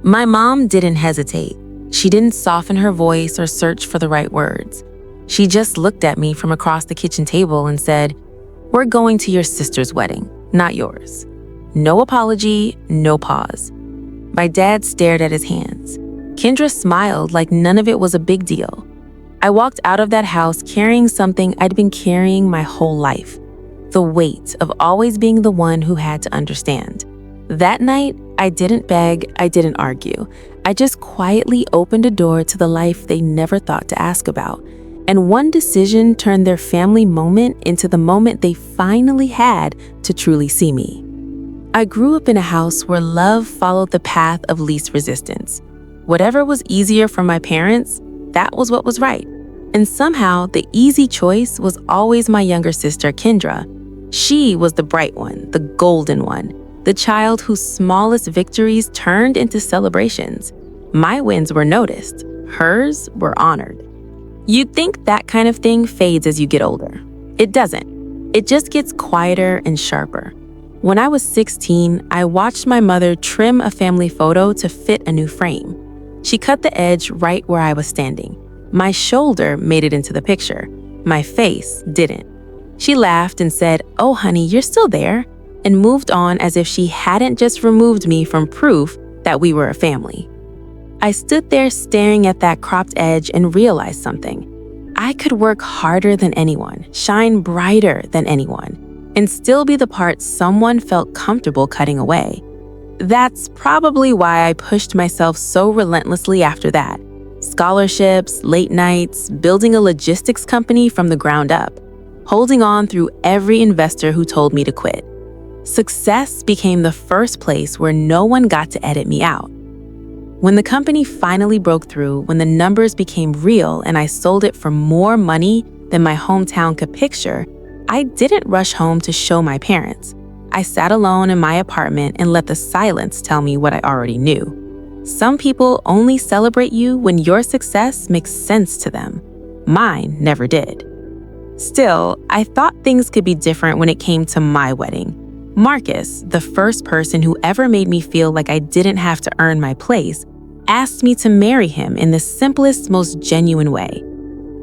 My mom didn't hesitate. She didn't soften her voice or search for the right words. She just looked at me from across the kitchen table and said, "We're going to your sister's wedding, not yours." No apology, no pause. My dad stared at his hands. Kendra smiled like none of it was a big deal. I walked out of that house carrying something I'd been carrying my whole life. The weight of always being the one who had to understand. That night, I didn't beg, I didn't argue. I just quietly opened a door to the life they never thought to ask about. And one decision turned their family moment into the moment they finally had to truly see me. I grew up in a house where love followed the path of least resistance. Whatever was easier for my parents, that was what was right. And somehow, the easy choice was always my younger sister, Kendra. She was the bright one, the golden one, the child whose smallest victories turned into celebrations. My wins were noticed. Hers were honored. You'd think that kind of thing fades as you get older. It doesn't. It just gets quieter and sharper. When I was 16, I watched my mother trim a family photo to fit a new frame. She cut the edge right where I was standing. My shoulder made it into the picture. My face didn't. She laughed and said, "Oh, honey, you're still there," and moved on as if she hadn't just removed me from proof that we were a family. I stood there staring at that cropped edge and realized something. I could work harder than anyone, shine brighter than anyone, and still be the part someone felt comfortable cutting away. That's probably why I pushed myself so relentlessly after that. Scholarships, late nights, building a logistics company from the ground up, holding on through every investor who told me to quit. Success became the first place where no one got to edit me out. When the company finally broke through, when the numbers became real and I sold it for more money than my hometown could picture, I didn't rush home to show my parents. I sat alone in my apartment and let the silence tell me what I already knew. Some people only celebrate you when your success makes sense to them. Mine never did. Still, I thought things could be different when it came to my wedding. Marcus, the first person who ever made me feel like I didn't have to earn my place, asked me to marry him in the simplest, most genuine way.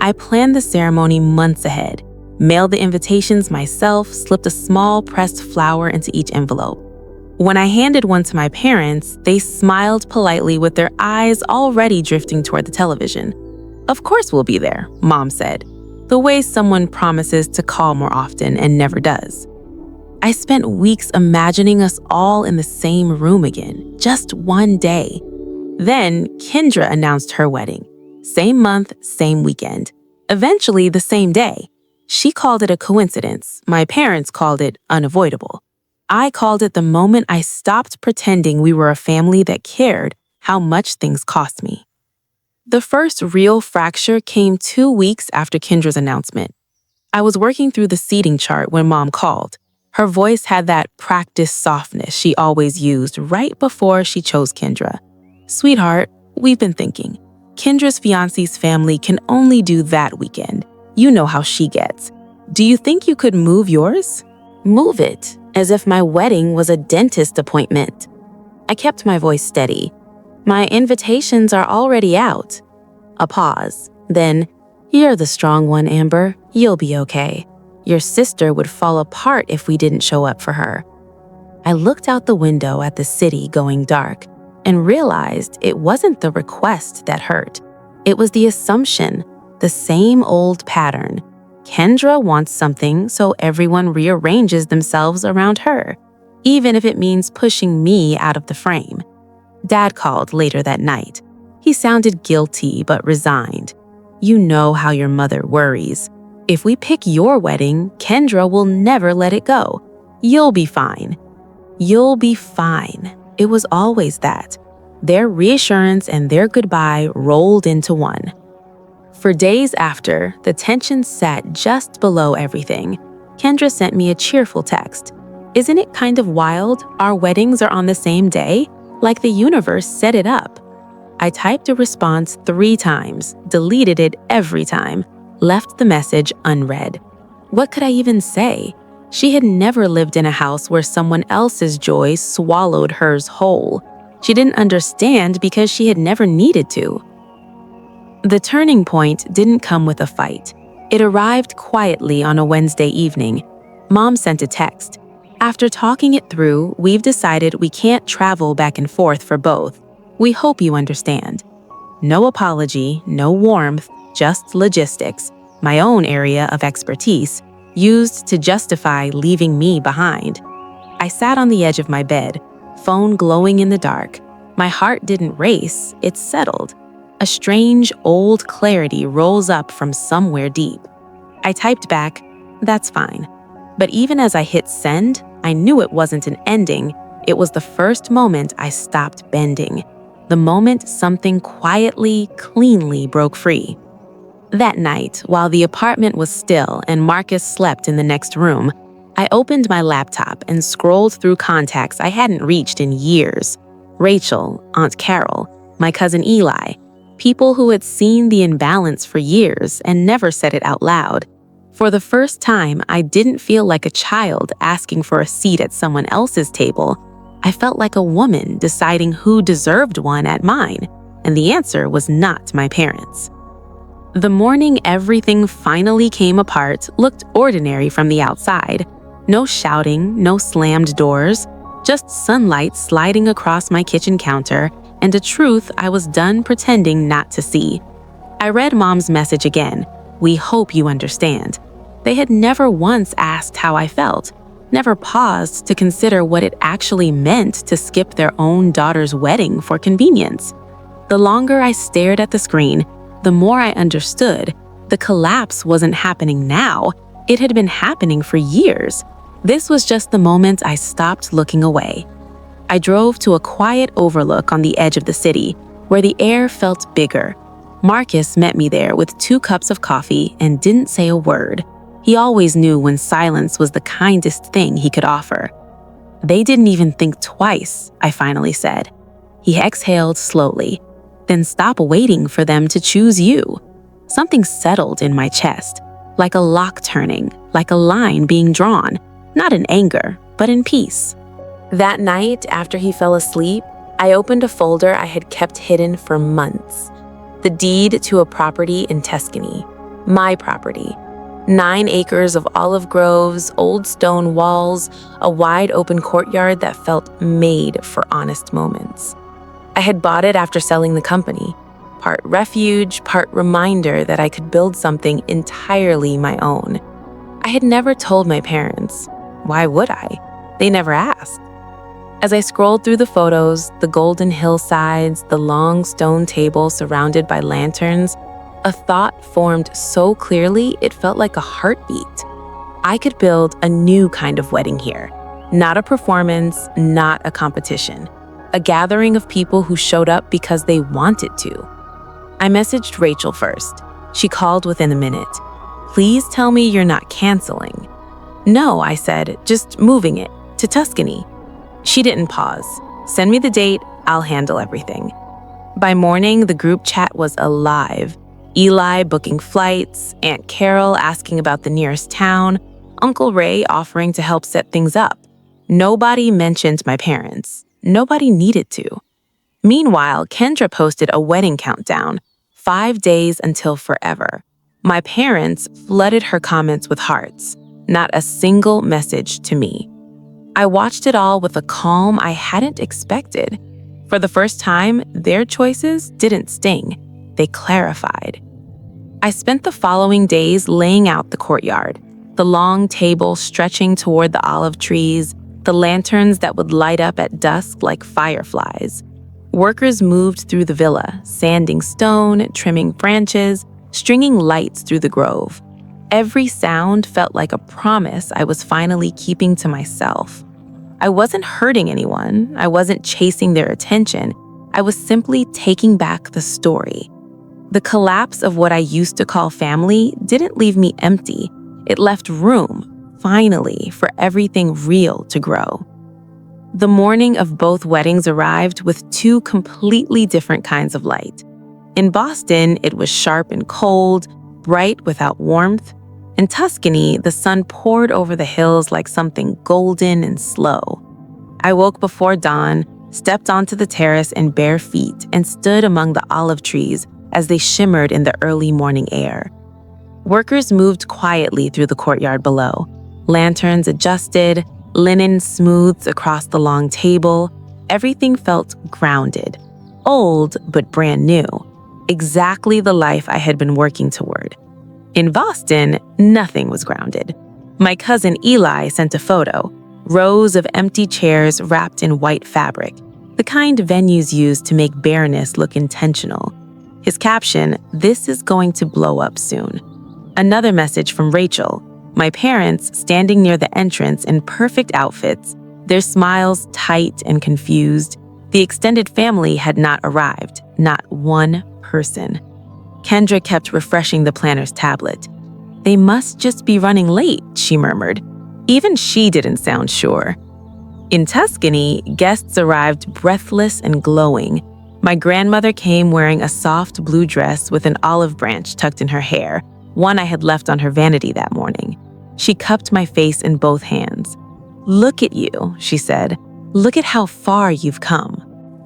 I planned the ceremony months ahead, mailed the invitations myself, slipped a small pressed flower into each envelope. When I handed one to my parents, they smiled politely with their eyes already drifting toward the television. "Of course we'll be there," Mom said, the way someone promises to call more often and never does. I spent weeks imagining us all in the same room again, just one day. Then Kendra announced her wedding. Same month, same weekend. Eventually the same day. She called it a coincidence. My parents called it unavoidable. I called it the moment I stopped pretending we were a family that cared how much things cost me. The first real fracture came 2 weeks after Kendra's announcement. I was working through the seating chart when Mom called. Her voice had that practiced softness she always used right before she chose Kendra. "Sweetheart, we've been thinking. Kendra's fiancé's family can only do that weekend. You know how she gets. Do you think you could move yours?" Move it, as if my wedding was a dentist appointment. I kept my voice steady. "My invitations are already out." A pause. Then, "You're the strong one, Amber. You'll be okay. Your sister would fall apart if we didn't show up for her." I looked out the window at the city going dark and realized it wasn't the request that hurt. It was the assumption, the same old pattern. Kendra wants something, so everyone rearranges themselves around her, even if it means pushing me out of the frame. Dad called later that night. He sounded guilty but resigned. "You know how your mother worries. If we pick your wedding, Kendra will never let it go. You'll be fine." You'll be fine. It was always that. Their reassurance and their goodbye rolled into one. For days after, the tension sat just below everything. Kendra sent me a cheerful text. "Isn't it kind of wild? Our weddings are on the same day? Like the universe set it up." I typed a response 3 times, deleted it every time, left the message unread. What could I even say? She had never lived in a house where someone else's joy swallowed hers whole. She didn't understand because she had never needed to. The turning point didn't come with a fight. It arrived quietly on a Wednesday evening. Mom sent a text. After talking it through, we've decided we can't travel back and forth for both. We hope you understand. No apology, no warmth, just logistics, my own area of expertise, used to justify leaving me behind. I sat on the edge of my bed, phone glowing in the dark. My heart didn't race, it settled. A strange, old clarity rolls up from somewhere deep. I typed back, "That's fine." But even as I hit send, I knew it wasn't an ending. It was the first moment I stopped bending. The moment something quietly, cleanly broke free. That night, while the apartment was still and Marcus slept in the next room, I opened my laptop and scrolled through contacts I hadn't reached in years. Rachel, Aunt Carol, my cousin Eli, people who had seen the imbalance for years and never said it out loud. For the first time, I didn't feel like a child asking for a seat at someone else's table. I felt like a woman deciding who deserved one at mine, and the answer was not my parents. The morning everything finally came apart looked ordinary from the outside. No shouting, no slammed doors, just sunlight sliding across my kitchen counter and a truth I was done pretending not to see. I read Mom's message again. "We hope you understand." They had never once asked how I felt, never paused to consider what it actually meant to skip their own daughter's wedding for convenience. The longer I stared at the screen, the more I understood. The collapse wasn't happening now. It had been happening for years. This was just the moment I stopped looking away. I drove to a quiet overlook on the edge of the city, where the air felt bigger. Marcus met me there with 2 cups of coffee and didn't say a word. He always knew when silence was the kindest thing he could offer. "They didn't even think twice," I finally said. He exhaled slowly. "Then stop waiting for them to choose you." Something settled in my chest, like a lock turning, like a line being drawn, not in anger, but in peace. That night, after he fell asleep, I opened a folder I had kept hidden for months. The deed to a property in Tuscany. My property. 9 acres of olive groves, old stone walls, a wide open courtyard that felt made for honest moments. I had bought it after selling the company. Part refuge, part reminder that I could build something entirely my own. I had never told my parents. Why would I? They never asked. As I scrolled through the photos, the golden hillsides, the long stone table surrounded by lanterns, a thought formed so clearly it felt like a heartbeat. I could build a new kind of wedding here. Not a performance, not a competition. A gathering of people who showed up because they wanted to. I messaged Rachel first. She called within a minute. "Please tell me you're not canceling." "No," I said, "just moving it to Tuscany." She didn't pause. "Send me the date, I'll handle everything." By morning, the group chat was alive. Eli booking flights, Aunt Carol asking about the nearest town, Uncle Ray offering to help set things up. Nobody mentioned my parents. Nobody needed to. Meanwhile, Kendra posted a wedding countdown, 5 days until forever. My parents flooded her comments with hearts, not a single message to me. I watched it all with a calm I hadn't expected. For the first time, their choices didn't sting. They clarified. I spent the following days laying out the courtyard, the long table stretching toward the olive trees, the lanterns that would light up at dusk like fireflies. Workers moved through the villa, sanding stone, trimming branches, stringing lights through the grove. Every sound felt like a promise I was finally keeping to myself. I wasn't hurting anyone. I wasn't chasing their attention. I was simply taking back the story. The collapse of what I used to call family didn't leave me empty. It left room, finally, for everything real to grow. The morning of both weddings arrived with 2 completely different kinds of light. In Boston, it was sharp and cold, bright without warmth. In Tuscany, the sun poured over the hills like something golden and slow. I woke before dawn, stepped onto the terrace in bare feet, and stood among the olive trees as they shimmered in the early morning air. Workers moved quietly through the courtyard below. Lanterns adjusted, linen smoothed across the long table. Everything felt grounded, old but brand new, exactly the life I had been working toward. In Boston, nothing was grounded. My cousin Eli sent a photo, rows of empty chairs wrapped in white fabric, the kind venues use to make bareness look intentional. His caption, "This is going to blow up soon." Another message from Rachel, my parents standing near the entrance in perfect outfits, their smiles tight and confused. The extended family had not arrived, not one person. Kendra kept refreshing the planner's tablet. "They must just be running late," she murmured. Even she didn't sound sure. In Tuscany, guests arrived breathless and glowing. My grandmother came wearing a soft blue dress with an olive branch tucked in her hair, one I had left on her vanity that morning. She cupped my face in both hands. "Look at you," she said. "Look at how far you've come."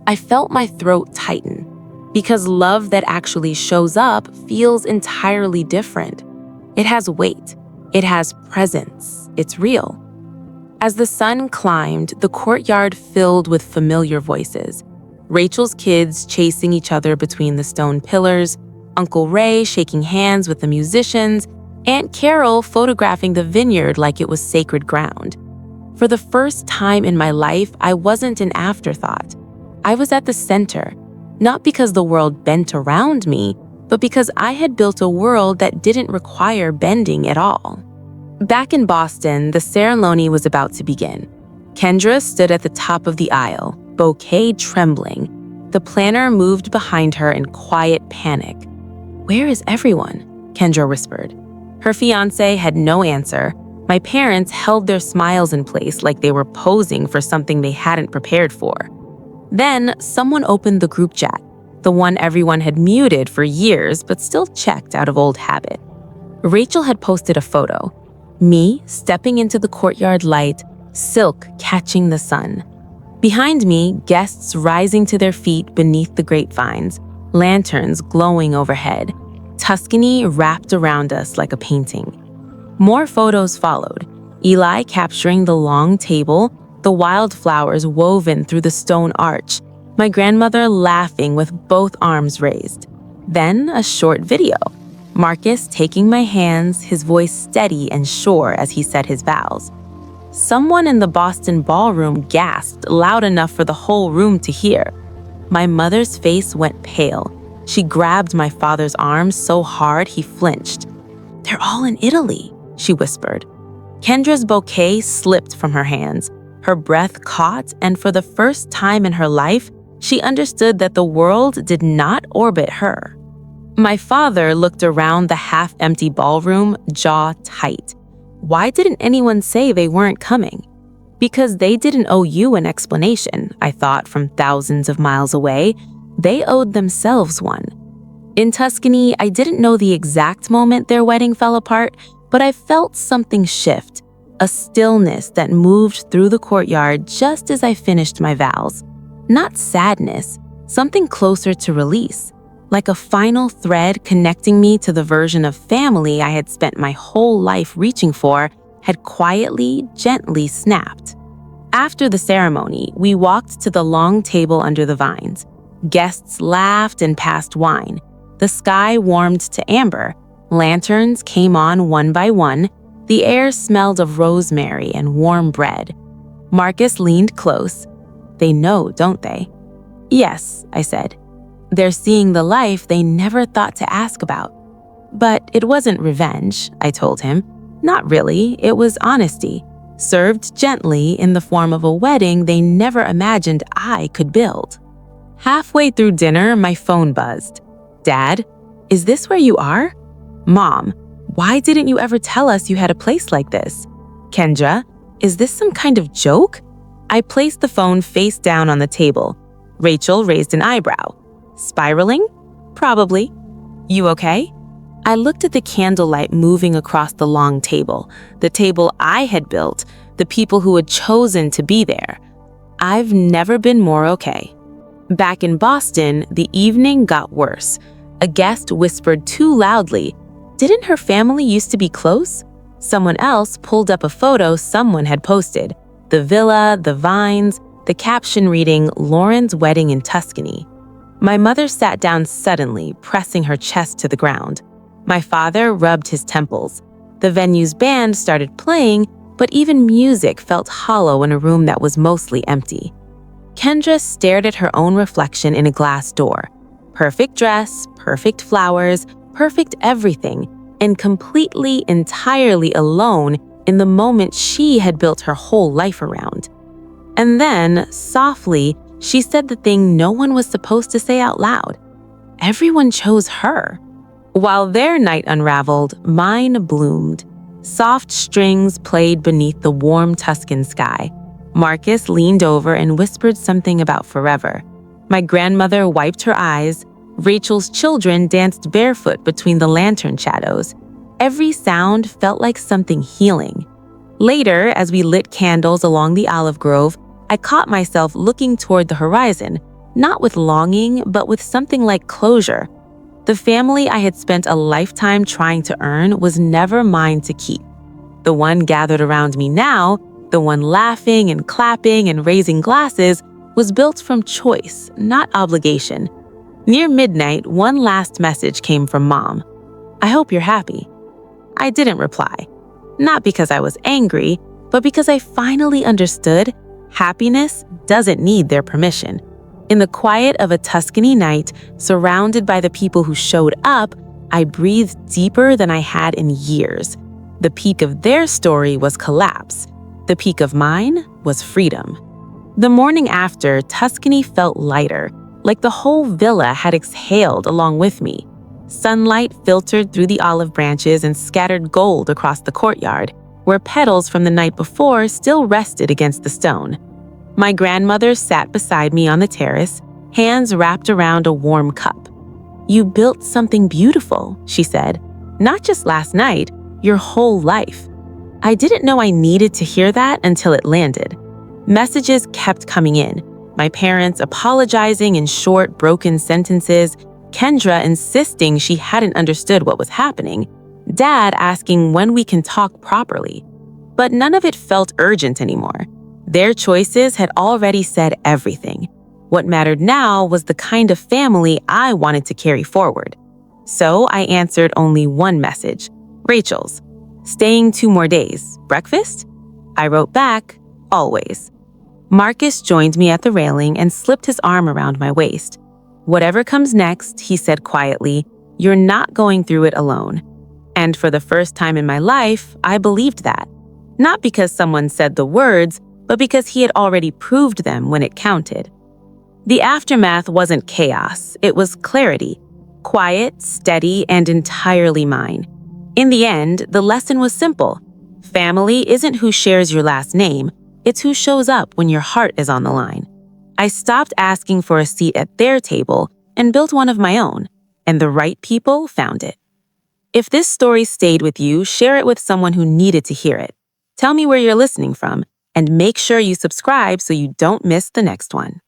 I felt my throat tighten, because love that actually shows up feels entirely different. It has weight. It has presence. It's real. As the sun climbed, the courtyard filled with familiar voices. Rachel's kids chasing each other between the stone pillars, Uncle Ray shaking hands with the musicians, Aunt Carol photographing the vineyard like it was sacred ground. For the first time in my life, I wasn't an afterthought. I was at the center, not because the world bent around me, but because I had built a world that didn't require bending at all. Back in Boston, the ceremony was about to begin. Kendra stood at the top of the aisle, bouquet trembling. The planner moved behind her in quiet panic. "Where is everyone?" Kendra whispered. Her fiancé had no answer. My parents held their smiles in place like they were posing for something they hadn't prepared for. Then someone opened the group chat, the one everyone had muted for years but still checked out of old habit. Rachel had posted a photo. Me stepping into the courtyard light, silk catching the sun. Behind me, guests rising to their feet beneath the grapevines, lanterns glowing overhead, Tuscany wrapped around us like a painting. More photos followed, Eli capturing the long table, the wildflowers woven through the stone arch, my grandmother laughing with both arms raised. Then a short video. Marcus taking my hands, his voice steady and sure as he said his vows. Someone in the Boston ballroom gasped loud enough for the whole room to hear. My mother's face went pale. She grabbed my father's arm so hard he flinched. "They're all in Italy," she whispered. Kendra's bouquet slipped from her hands. Her breath caught, and for the first time in her life, she understood that the world did not orbit her. My father looked around the half-empty ballroom, jaw tight. Why didn't anyone say they weren't coming? Because they didn't owe you an explanation, I thought from thousands of miles away. They owed themselves one. In Tuscany, I didn't know the exact moment their wedding fell apart, but I felt something shift, a stillness that moved through the courtyard just as I finished my vows. Not sadness, something closer to release. Like a final thread connecting me to the version of family I had spent my whole life reaching for had quietly, gently snapped. After the ceremony, we walked to the long table under the vines. Guests laughed and passed wine. The sky warmed to amber. Lanterns came on one by one. The air smelled of rosemary and warm bread. Marcus leaned close. "They know, don't they?" "Yes," I said. "They're seeing the life they never thought to ask about." But it wasn't revenge, I told him. Not really, it was honesty, served gently in the form of a wedding they never imagined I could build. Halfway through dinner, my phone buzzed. "Dad, is this where you are?" "Mom, why didn't you ever tell us you had a place like this?" "Kendra, is this some kind of joke?" I placed the phone face down on the table. Rachel raised an eyebrow. "Spiraling? Probably. You okay?" I looked at the candlelight moving across the long table, the table I had built, the people who had chosen to be there. I've never been more okay. Back in Boston, the evening got worse. A guest whispered too loudly, "Didn't her family used to be close?" Someone else pulled up a photo someone had posted. The villa, the vines, the caption reading, "Lauren's wedding in Tuscany." My mother sat down suddenly, pressing her chest to the ground. My father rubbed his temples. The venue's band started playing, but even music felt hollow in a room that was mostly empty. Kendra stared at her own reflection in a glass door. Perfect dress, perfect flowers, perfect everything, and completely, entirely alone in the moment she had built her whole life around. And then, softly, she said the thing no one was supposed to say out loud. Everyone chose her. While their night unraveled, mine bloomed. Soft strings played beneath the warm Tuscan sky. Marcus leaned over and whispered something about forever. My grandmother wiped her eyes. Rachel's children danced barefoot between the lantern shadows. Every sound felt like something healing. Later, as we lit candles along the olive grove, I caught myself looking toward the horizon, not with longing, but with something like closure. The family I had spent a lifetime trying to earn was never mine to keep. The one gathered around me now, the one laughing and clapping and raising glasses, was built from choice, not obligation. Near midnight, one last message came from Mom. "I hope you're happy." I didn't reply. Not because I was angry, but because I finally understood happiness doesn't need their permission. In the quiet of a Tuscany night, surrounded by the people who showed up, I breathed deeper than I had in years. The peak of their story was collapse. The peak of mine was freedom. The morning after, Tuscany felt lighter, like the whole villa had exhaled along with me. Sunlight filtered through the olive branches and scattered gold across the courtyard, where petals from the night before still rested against the stone. My grandmother sat beside me on the terrace, hands wrapped around a warm cup. "You built something beautiful," she said. "Not just last night, your whole life." I didn't know I needed to hear that until it landed. Messages kept coming in. My parents apologizing in short, broken sentences, Kendra insisting she hadn't understood what was happening, Dad asking when we can talk properly. But none of it felt urgent anymore. Their choices had already said everything. What mattered now was the kind of family I wanted to carry forward. So I answered only one message, Rachel's. "Staying 2 more days. Breakfast?" I wrote back, "Always." Marcus joined me at the railing and slipped his arm around my waist. "Whatever comes next," he said quietly, "you're not going through it alone." And for the first time in my life, I believed that. Not because someone said the words, but because he had already proved them when it counted. The aftermath wasn't chaos, it was clarity. Quiet, steady, and entirely mine. In the end, the lesson was simple. Family isn't who shares your last name, it's who shows up when your heart is on the line. I stopped asking for a seat at their table and built one of my own, and the right people found it. If this story stayed with you, share it with someone who needed to hear it. Tell me where you're listening from, and make sure you subscribe so you don't miss the next one.